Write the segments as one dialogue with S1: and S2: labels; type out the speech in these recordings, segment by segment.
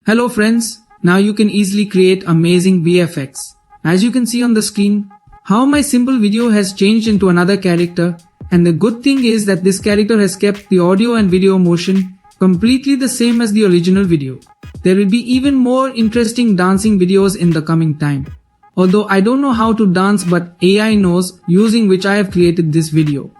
S1: Hello friends, now you can easily create amazing VFX. As you can see on the screen, how my simple video has changed into another character, and the good thing is that this character has kept the audio and video motion completely the same as the original video. There will be even more interesting dancing videos in the coming time. Although I don't know how to dance, but AI knows, using which I have created this video.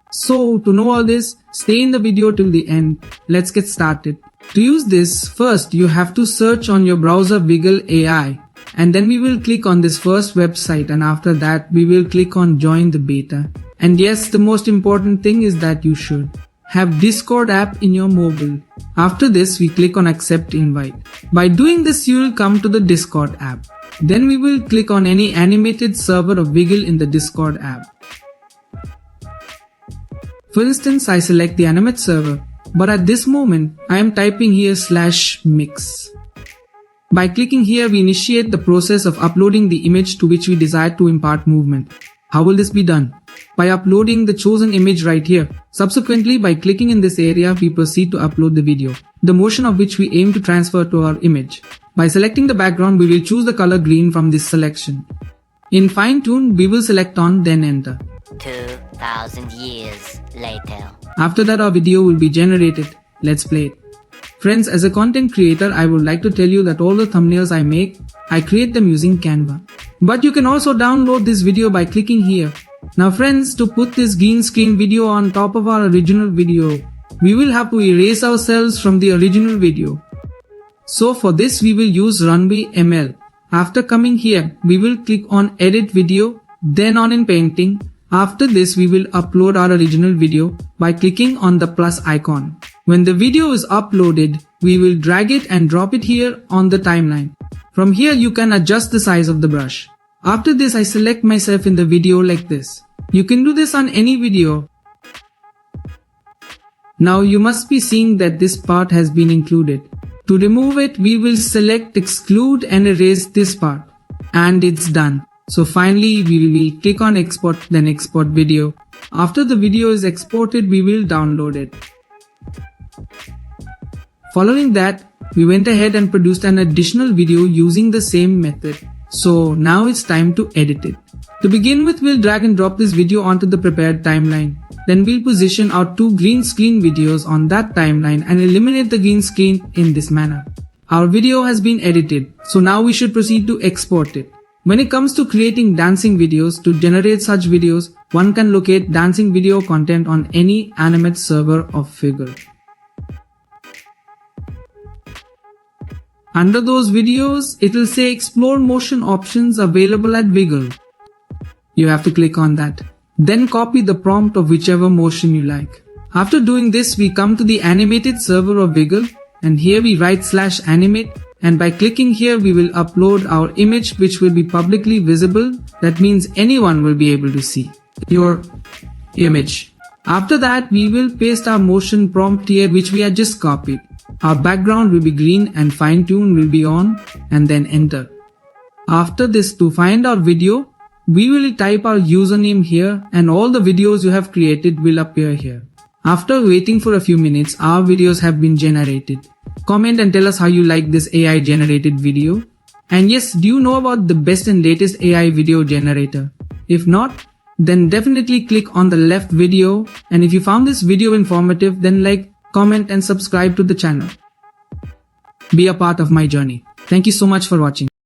S1: So to know all this, stay in the video till the end. Let's get started. To use this, first you have to search on your browser Viggle AI, and then we will click on this first website, and after that we will click on join the beta. And yes, the most important thing is that you should have Discord app in your mobile. After this we click on accept invite. By doing this you will come to the Discord app. Then we will click on any animated server of Viggle in the Discord app. For instance, I select the animate server, but at this moment I am typing here /mix. By clicking here we initiate the process of uploading the image to which we desire to impart movement. How will this be done? By uploading the chosen image right here. Subsequently, by clicking in this area we proceed to upload the video, the motion of which we aim to transfer to our image. By selecting the background we will choose the color green from this selection. In fine tune we will select on, then enter.
S2: 2000 years later.
S1: After that our video will be generated. Let's play it. Friends, as a content creator I would like to tell you that all the thumbnails I make, I create them using Canva. But you can also download this video by clicking here. Now friends, to put this green screen video on top of our original video, we will have to erase ourselves from the original video. So for this we will use Runway ML. After coming here, we will click on edit video, then on in painting. After this we will upload our original video by clicking on the plus icon. When the video is uploaded, we will drag it and drop it here on the timeline. From here you can adjust the size of the brush. After this I select myself in the video like this. You can do this on any video. Now you must be seeing that this part has been included. To remove it we will select exclude and erase this part. And it's done. So finally we will click on export, then export video. After the video is exported we will download it. Following that, we went ahead and produced an additional video using the same method. So now it's time to edit it. To begin with, we'll drag and drop this video onto the prepared timeline. Then we'll position our two green screen videos on that timeline and eliminate the green screen in this manner. Our video has been edited, so now we should proceed to export it. When it comes to creating dancing videos, to generate such videos, one can locate dancing video content on any animate server of Viggle. Under those videos, it will say explore motion options available at Viggle. You have to click on that. Then copy the prompt of whichever motion you like. After doing this, we come to the animated server of Viggle, and here we write /animate, and by clicking here we will upload our image which will be publicly visible. That means anyone will be able to see your image. After that, we will paste our motion prompt here which we had just copied. Our background will be green and fine tune will be on, and then enter. After this, to find our video, we will type our username here and all the videos you have created will appear here. After waiting for a few minutes, our videos have been generated. Comment and tell us how you like this AI generated video. And yes, do you know about the best and latest AI video generator? If not, then definitely click on the left video, and if you found this video informative, then like, comment and subscribe to the channel. Be a part of my journey. Thank you so much for watching.